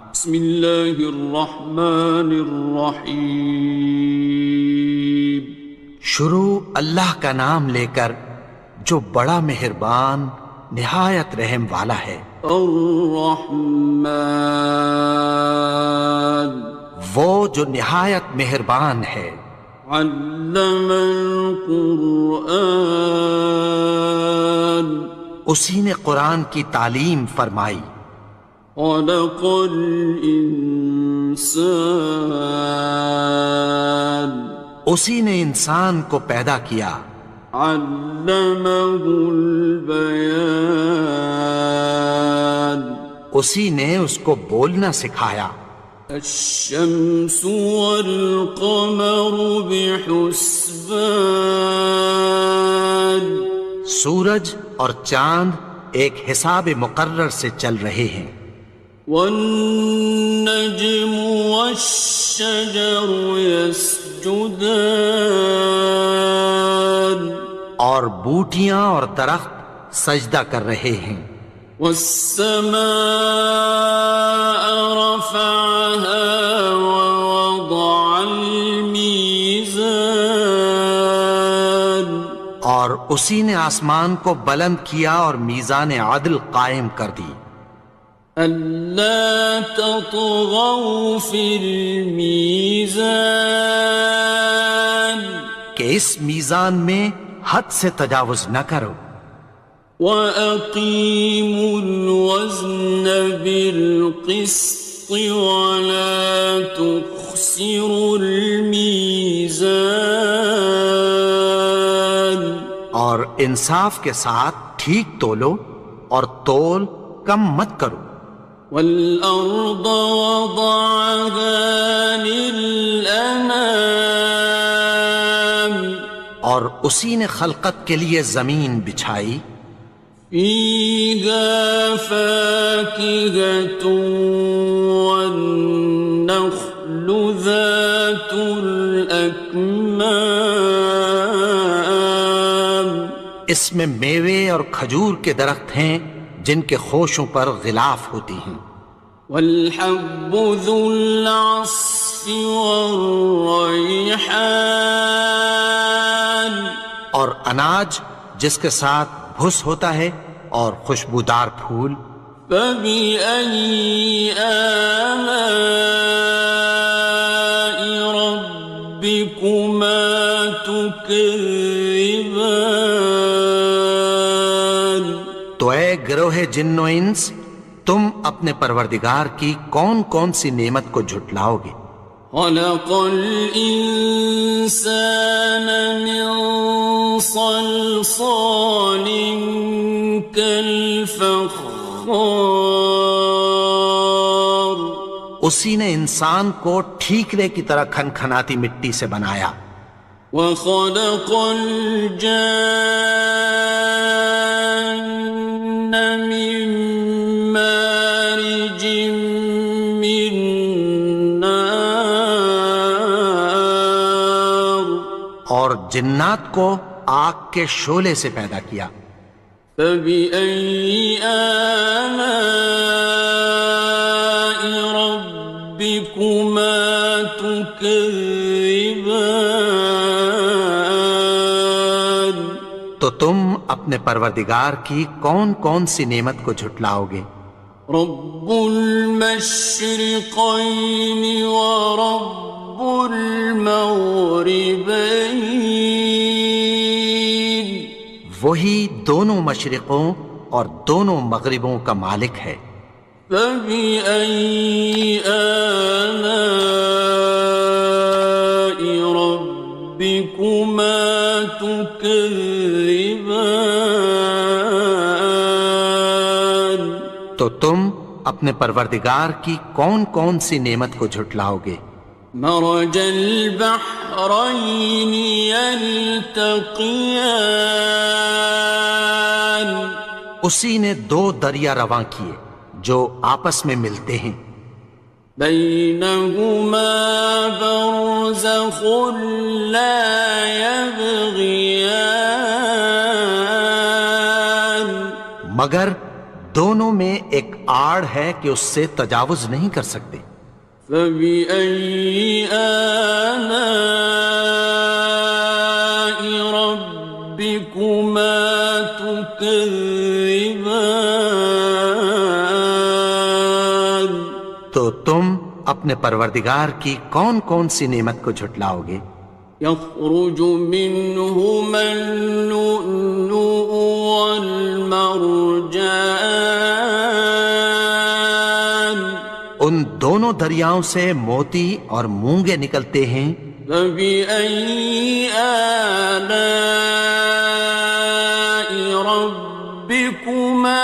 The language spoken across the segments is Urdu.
بسم اللہ الرحمن الرحیم۔ شروع اللہ کا نام لے کر جو بڑا مہربان نہایت رحم والا ہے۔ الرحمن، وہ جو نہایت مہربان ہے۔ علم القرآن، اسی نے قرآن کی تعلیم فرمائی۔ خلق الانسان، اسی نے انسان کو پیدا کیا۔ علمہ البیان، اسی نے اس کو بولنا سکھایا۔ الشمس والقمر بحسبان، سورج اور چاند ایک حساب مقرر سے چل رہے ہیں۔ والنجم والشجر يسجدان، اور بوٹیاں اور درخت سجدہ کر رہے ہیں۔ والسماء رفعها ووضع الميزان، اور اسی نے آسمان کو بلند کیا اور میزان عدل قائم کر دی۔ ألا تطغوا في الميزان، کہ اس میزان میں حد سے تجاوز نہ کرو۔ وَأَقِيمُوا الْوَزْنَ بِالْقِسْطِ وَلَا تُخْسِرُوا الْمِيزَانَ، اور انصاف کے ساتھ ٹھیک تولو اور تول کم مت کرو۔ وَالْأَرْضَ وَضَعَهَا لِلْأَنَامِ، اور اسی نے خلقت کے لیے زمین بچھائی۔ فِيهَا فَاكِهَةٌ وَالنَّخْلُ ذَاتُ الْأَكْمَامِ، اس میں میوے اور کھجور کے درخت ہیں جن کے خوشوں پر غلاف ہوتی ہیں۔ وَالْحَبُّ ذُو الْعَصْفِ وَالرَّيْحَانِ، اور اناج جس کے ساتھ بھس ہوتا ہے اور خوشبودار پھول۔ فَبِأَيِّ آلَاءِ رَبِّكُمَا تُكَذِّبَانِ، تو اے گروہ جن و انس، تم اپنے پروردگار کی کون کون سی نعمت کو جھٹلاؤ گے؟ خَلَقَ الْإِنسَانَ مِنْ صَلْصَالٍ كَالْفَخَّارِ، اسی نے انسان کو ٹھیکرے کی طرح کھنکھناتی مٹی سے بنایا۔ وَخَلَقَ الْجَانَّ مِن مَّارِجٍ مِّن نَّارٍ، اور جنات کو آگ کے شعلے سے پیدا کیا۔ فَبِأَيِّ آلَاءِ رَبِّكُمَا تُكَذِّبَانِ، تو تم اپنے پروردگار کی کون کون سی نعمت کو جھٹلاؤ گے؟ رب المشرقين ورب المغربين، وہی دونوں مشرقوں اور دونوں مغربوں کا مالک ہے۔ فَبِأَيِّ آلَاءِ رَبِّكُمَا تُكَذِّبَانِ، تو تم اپنے پروردگار کی کون کون سی نعمت کو جھٹلاؤ گے؟ مرج البحرين يلتقيان، اسی نے دو دریا رواں کیے جو آپس میں ملتے ہیں۔ بينهما برزخ لا يبغيان، مگر دونوں میں ایک آڑ ہے کہ اس سے تجاوز نہیں کر سکتے۔ فبأي آلاء ربكما تكذبان؟ تو تم اپنے پروردگار کی کون کون سی نعمت کو جھٹلاؤ گے؟ يخرج منهما اللؤلؤ والمرجان ان دونوں دریاؤں سے موتی اور مونگے نکلتے ہیں۔ فبأي آلاء ربكما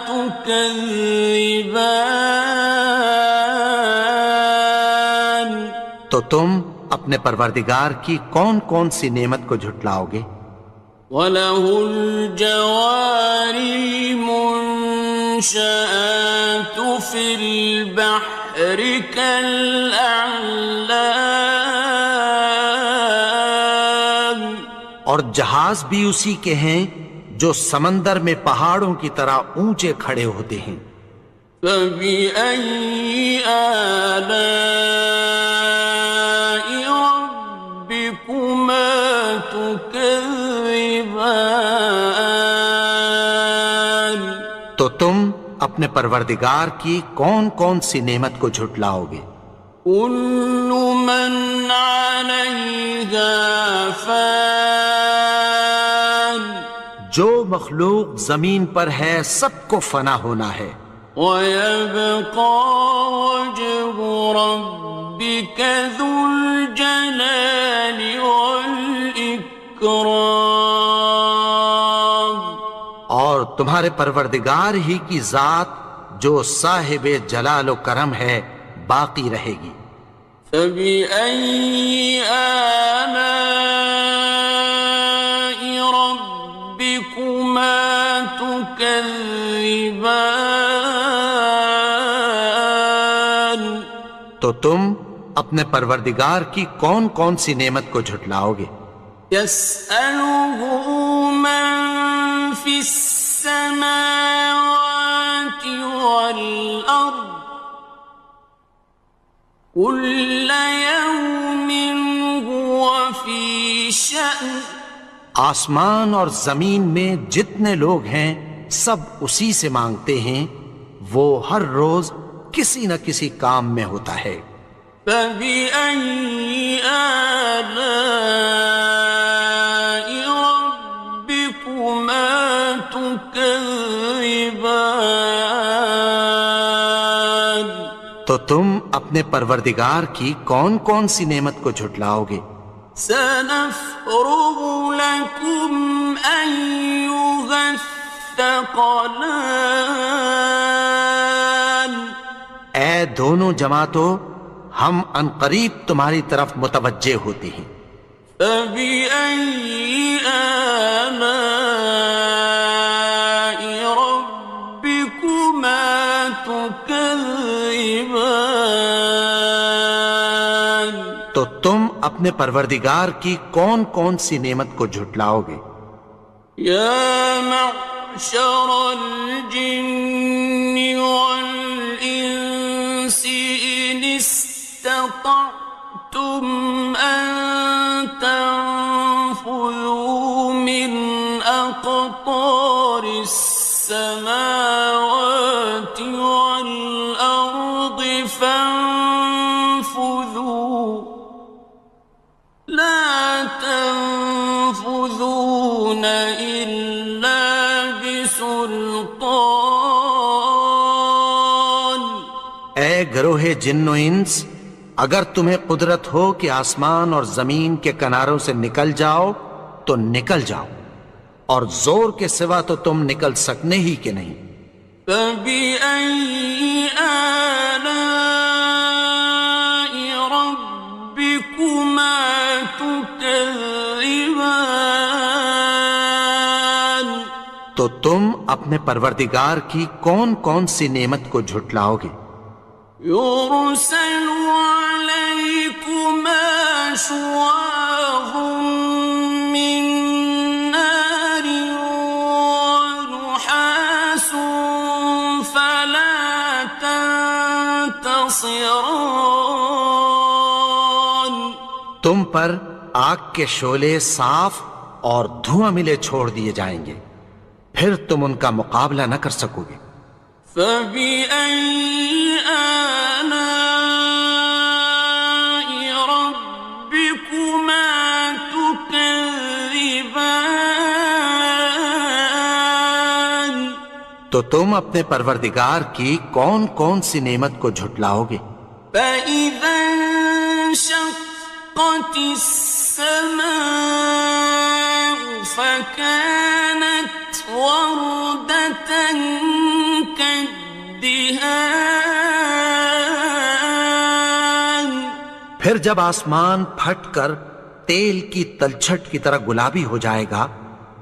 تكذبان؟ تو تم اپنے پروردگار کی کون کون سی نعمت کو جھٹلاؤ گے؟ وَلَهُ الْجَوَارِ الْمُنشَآتُ فِي الْبَحْرِ كَالْأَعْلَامِ، اور جہاز بھی اسی کے ہیں جو سمندر میں پہاڑوں کی طرح اونچے کھڑے ہوتے ہیں۔ فَبِأَيِّ آلَاءِ رَبِّكُمَا تُكَذِّبَانِ؟ تو تم اپنے پروردگار کی کون کون سی نعمت کو جھٹلاؤ گے؟ كُلُّ مَنْ عَلَيْهَا فَانٍ، جو مخلوق زمین پر ہے سب کو فنا ہونا ہے۔ وَيَبْقَى وَجْهُ رَبِّكَ ذُو الْجَلَالِ وَالْإِكْرَامِ، اور تمہارے پروردگار ہی کی ذات جو صاحب جلال و کرم ہے باقی رہے گی۔ فَبِأَيِّ آلَاءِ رَبِّكُمَا تُكَذِّبَانِ؟ تو تم اپنے پروردگار کی کون کون سی نعمت کو جھٹلاؤ گے؟ يَسْأَلُهُ مَن فِي السَّمَاوَاتِ وَالْأَرْضِ كُلَّ يَوْمٍ هُوَ فِي شَأْنٍ، آسمان اور زمین میں جتنے لوگ ہیں سب اسی سے مانگتے ہیں، وہ ہر روز کسی نہ کسی کام میں ہوتا ہے۔ فَبِأَيِّ آلَاءِ رَبِّكُمَا تُكَذِّبَانِ؟ تو تم اپنے پروردگار کی کون کون سی نعمت کو جھٹلاؤ گے؟ سَنَفْرُغُ لَكُمْ أَيُّهَ الثَّقَلَانِ؟ اے دونوں جماعتوں، ہم عنقریب تمہاری طرف متوجہ ہوتے ہیں۔ فَبِأَيِّ آلَاءِ رَبِّكُمَا تُكَذِّبَانِ؟ تو تم اپنے پروردگار کی کون کون سی نعمت کو جھٹلاؤ گے؟ يَا مَعْشَرَ الْجِنِّ وَالْإِنسِ إِنِ اسْتَطَعْتُمْ أَن تَنفُذُوا مِنْ أَقْطَارِ السَّمَاوَاتِ وَالْأَرْضِ فَانفُذُوا لَا تَنفُذُونَ إِلَّا بِسُلْطَانٍ۔ اے گروہ جن و انس، اگر تمہیں قدرت ہو کہ آسمان اور زمین کے کناروں سے نکل جاؤ تو نکل جاؤ، اور زور کے سوا تو تم نکل سکنے ہی کہ نہیں۔ فَبِأَيِّ آلَاءِ رَبِّكُمَا تُكَذِّبَانِ؟ تو تم اپنے پروردگار کی کون کون سی نعمت کو جھٹلاؤ گے؟ يُرْسَلُ عَلَيْكُمَا شُوَاظٌ مِّن نَّارٍ وَنُحَاسٌ خاصران. تم پر آگ کے شعلے صاف اور دھواں ملے چھوڑ دیے جائیں گے، پھر تم ان کا مقابلہ نہ کر سکو گے۔ فبأي آلاء ربكما تكذبان. تو تم اپنے پروردگار کی کون کون سی نعمت کو جھٹلاؤ گے؟ فإذا انشقت السماء فكانت وردة كالدهان. پھر جب آسمان پھٹ کر تیل کی تلچھٹ کی طرح گلابی ہو جائے گا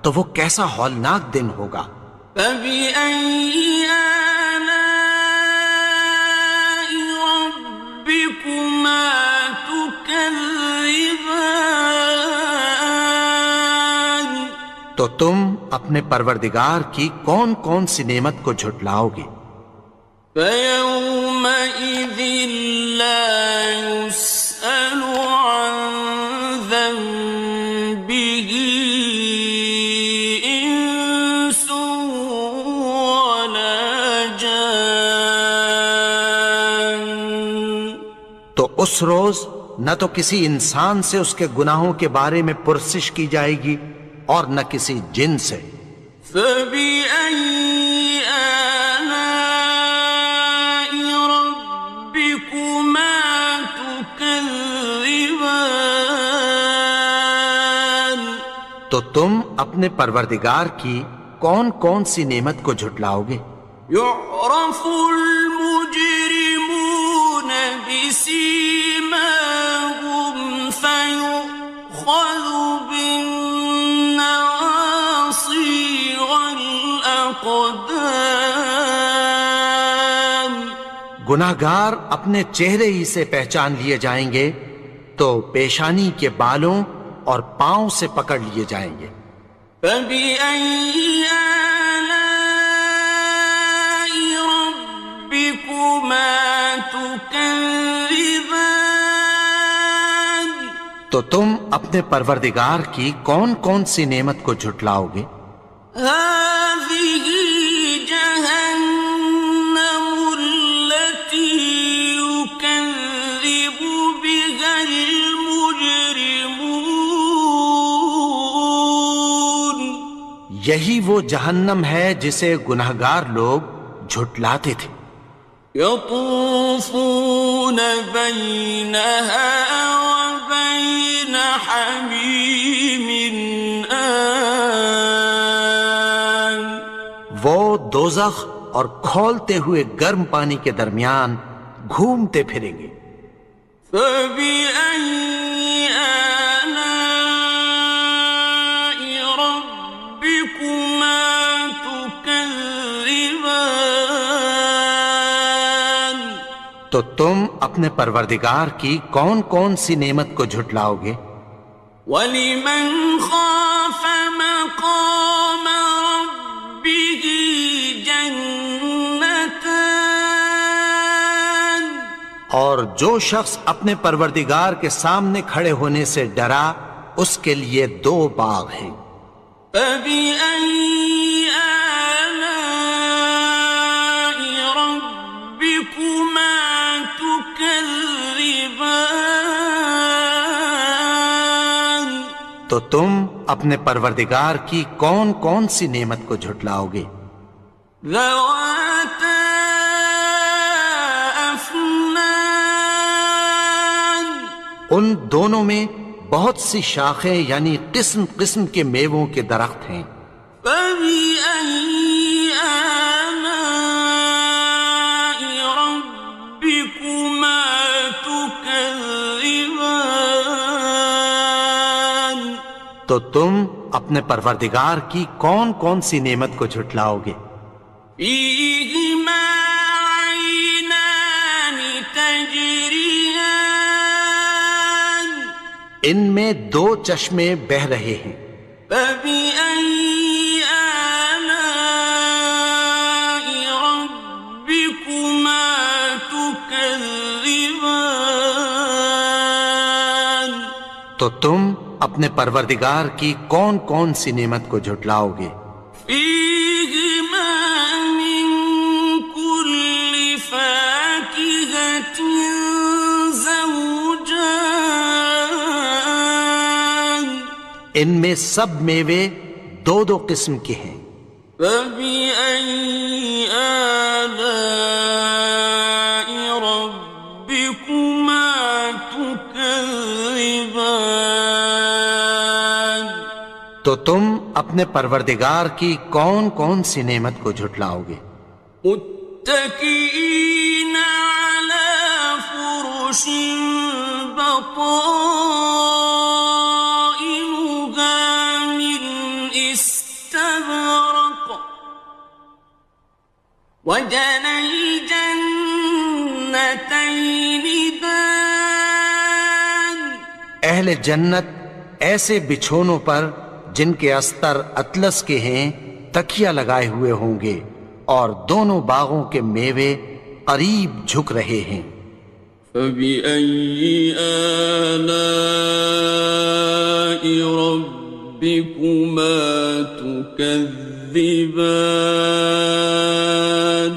تو وہ کیسا ہولناک دن ہوگا۔ فبأي آلاء ربكما تكذبان. تو تم اپنے پروردگار کی کون کون سی نعمت کو جھٹلاؤ گے؟ فيومئذ لا يسأل عن ذنبه إنس ولا جان. تو اس روز نہ تو کسی انسان سے اس کے گناہوں کے بارے میں پرسش کی جائے گی اور نہ کسی جن سے۔ فبأي آلاء ربكما تكذبان. تو تم اپنے پروردگار کی کون کون سی نعمت کو جھٹلاؤ گے؟ يعرف المجرمون بسيماهم فيؤخذ بالنواصي والأقدام. گناہگار اپنے چہرے ہی سے پہچان لیے جائیں گے تو پیشانی کے بالوں اور پاؤں سے پکڑ لیے جائیں گے۔ فبأي آلاء ربكما تكذبان. تو تم اپنے پروردگار کی کون کون سی نعمت کو جھٹلاؤ گے؟ هذه جهنم التي يكذب بها المجرمون. یہی وہ جہنم ہے جسے گناہگار لوگ جھٹلاتے تھے۔ يطوفون بينها وبين حميم آن. وہ دوزخ اور کھولتے ہوئے گرم پانی کے درمیان گھومتے پھریں گے۔ فبأي آلاء ربكما تكذبان. تو تم اپنے پروردگار کی کون کون سی نعمت کو جھٹلاؤ گے؟ وَلِمَنْ خَافَ مَقَامَ رَبِّهِ جَنَّتَانِ. اور جو شخص اپنے پروردگار کے سامنے کھڑے ہونے سے ڈرا اس کے لیے دو باغ ہیں۔ فَبِأَيِّ آلَاءِ رَبِّكُمَا تُكَذِّبَانِ. تو تم اپنے پروردگار کی کون کون سی نعمت کو جھٹلاؤ گے؟ ذَوَاتَا أَفْنَانٍ. ان دونوں میں بہت سی شاخیں یعنی قسم قسم کے میووں کے درخت ہیں۔ فَبِأَيِّ آلَاءِ رَبِّكُمَا تُكَذِّبَانِ. تو تم اپنے پروردگار کی کون کون سی نعمت کو جھٹلاؤ گے؟ فِيهِمَا عَيْنَانِ تَجْرِيَانِ. ان میں دو چشمے بہہ رہے ہیں۔ فَبِأَيِّ آلَاءِ رَبِّكُمَا تُكَذِّبَانِ. تكذبان تو تم اپنے پروردگار کی کون کون سی نعمت کو جھٹلاؤ گے؟ فيهما من كل فاكهة زوجان ان میں سب میوے دو دو قسم کے ہیں۔ فبأي آلاء ربكما تكذبان تو تم اپنے پروردگار کی کون کون سی نعمت کو جھٹلاؤ گے؟ متكئين على فرش بطائنها من استبرق وجنى الجنتين دان اہل جنت ایسے بچھونوں پر جن کے استر اطلس کے ہیں تکیہ لگائے ہوئے ہوں گے، اور دونوں باغوں کے میوے قریب جھک رہے ہیں۔ فبأي آلاء ربكما تكذبان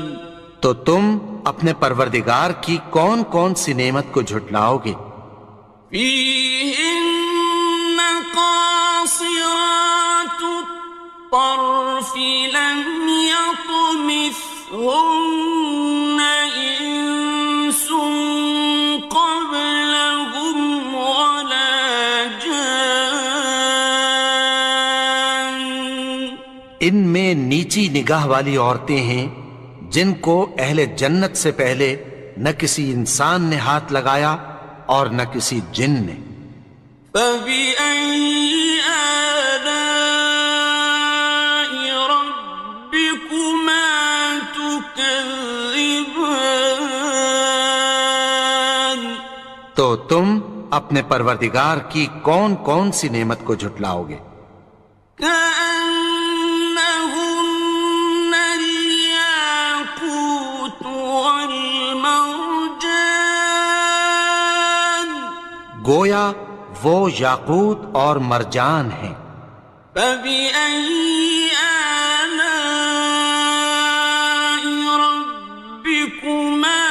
تو تم اپنے پروردگار کی کون کون سی نعمت کو جھٹلاؤ گے؟ فيهن قاصرات الطرف لم يطمثهن إنس قبلهم ولا جان ان میں نیچی نگاہ والی عورتیں ہیں جن کو اہل جنت سے پہلے نہ کسی انسان نے ہاتھ لگایا اور نہ کسی جن نے۔ فبأي آلاء ربكما تكذبان تو تم اپنے پروردگار کی کون کون سی نعمت کو جھٹلاؤ گے؟ كأنهن الياقوت والمرجان گویا وہ یاقوت اور مرجان ہیں۔ فبأي آلاء ربكما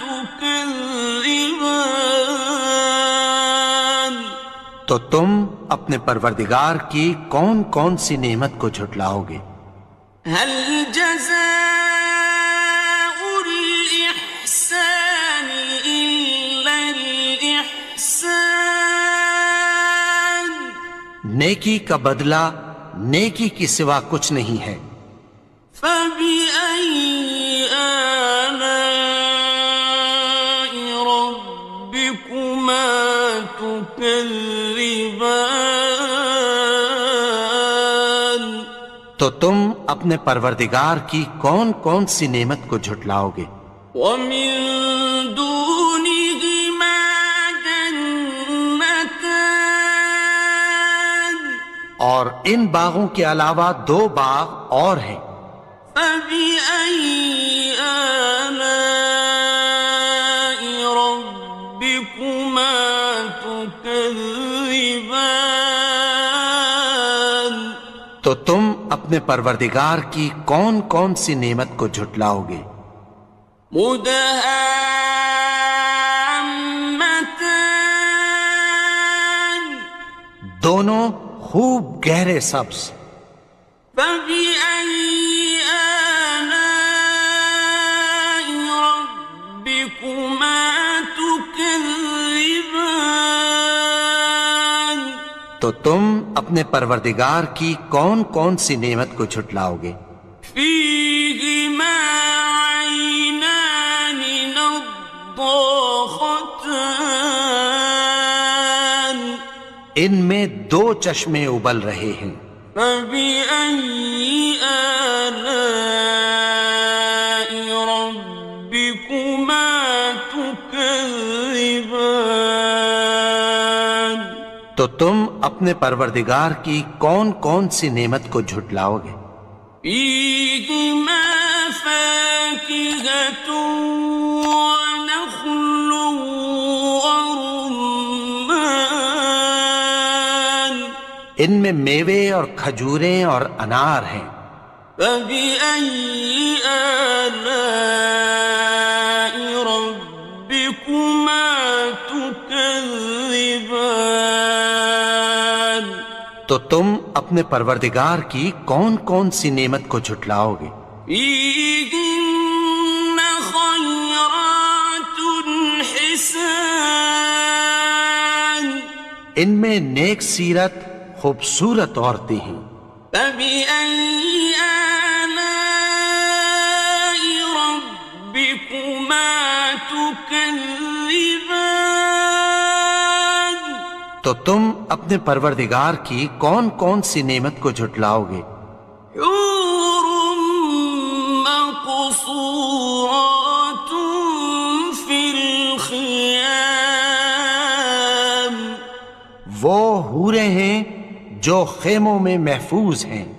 تكذبان تو تم اپنے پروردگار کی کون کون سی نعمت کو جھٹلاؤ گے؟ هل جزاء الإحسان إلا الإحسان نیکی کا بدلہ نیکی کی سوا کچھ نہیں ہے۔ فبأي آلاء ربكما تكذبان تو تم اپنے پروردگار کی کون کون سی نعمت کو جھٹلاؤ گے؟ ومن دونهما جنتان اور ان باغوں کے علاوہ دو باغ اور ہیں۔ فبأي آلاء ربكما تكذبان تو تم اپنے پروردگار کی کون کون سی نعمت کو جھٹلاؤ گے؟ مدهامتان دونوں خوب گہرے سبز۔ فبأي آلاء ربكما تكذبان تو تم اپنے پروردگار کی کون کون سی نعمت کو جھٹلاؤ گے؟ فيهما عينان نضاختان ان میں دو چشمے ابل رہے ہیں۔ فبأي آلاء ربكما تكذبان تو تم اپنے پروردگار کی کون کون سی نعمت کو جھٹلاؤ گے؟ فيهما فاكهة ونخل ان میں میوے اور کھجوریں اور انار ہیں۔ فبأي آلاء ربكما تكذبان؟ تو تم اپنے پروردگار کی کون کون سی نعمت کو جھٹلاؤ گے؟ فيهن خيرات حسان، ان میں نیک سیرت خوبصورت عورتیں ہیں۔ فبأي آلاء ربكما تكذبان؟ تو تم اپنے پروردگار کی کون کون سی نعمت کو جھٹلاؤ گے؟ حور مقصورات في الخيام، وہ حوریں ہیں جو خیموں میں محفوظ ہیں۔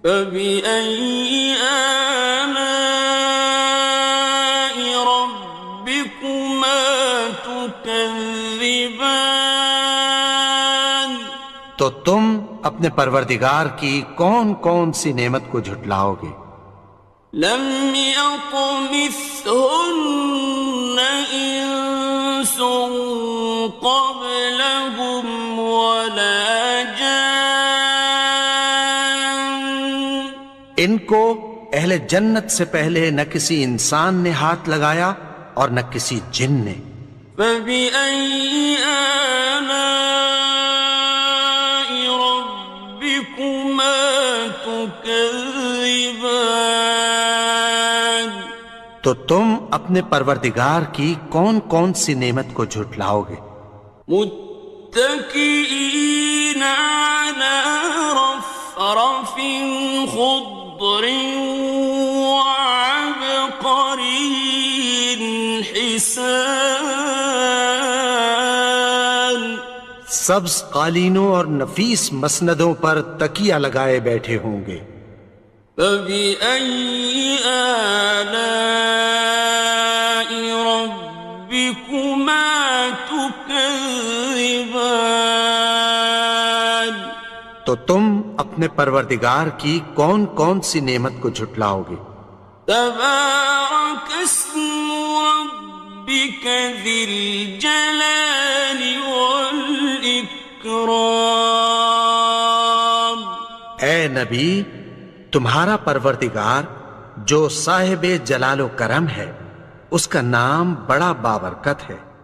فبأي آلاء ربكما تكذبان؟ تو تم اپنے پروردگار کی کون کون سی نعمت کو جھٹلاؤ گے؟ لم يطمثهن إنس قبلهم ولا جان، ان کو اہل جنت سے پہلے نہ کسی انسان نے ہاتھ لگایا اور نہ کسی جن نے۔ فبأي آلاء ربكما تكذبان؟ تو تم اپنے پروردگار کی کون کون سی نعمت کو جھٹلاؤ گے؟ متكئين على رفرف خضر وعبقري حسان، سبز قالینوں اور نفیس مسندوں پر تکیہ لگائے بیٹھے ہوں گے۔ فبأي آلاء ربكما تكذبان؟ تو تم اپنے پروردگار کی کون کون سی نعمت کو جھٹلاؤ گے؟ تبارك اسم ربك ذي الجلال والإكرام۔ اے نبی، تمہارا پروردگار جو صاحب جلال و کرم ہے، اس کا نام بڑا بابرکت ہے۔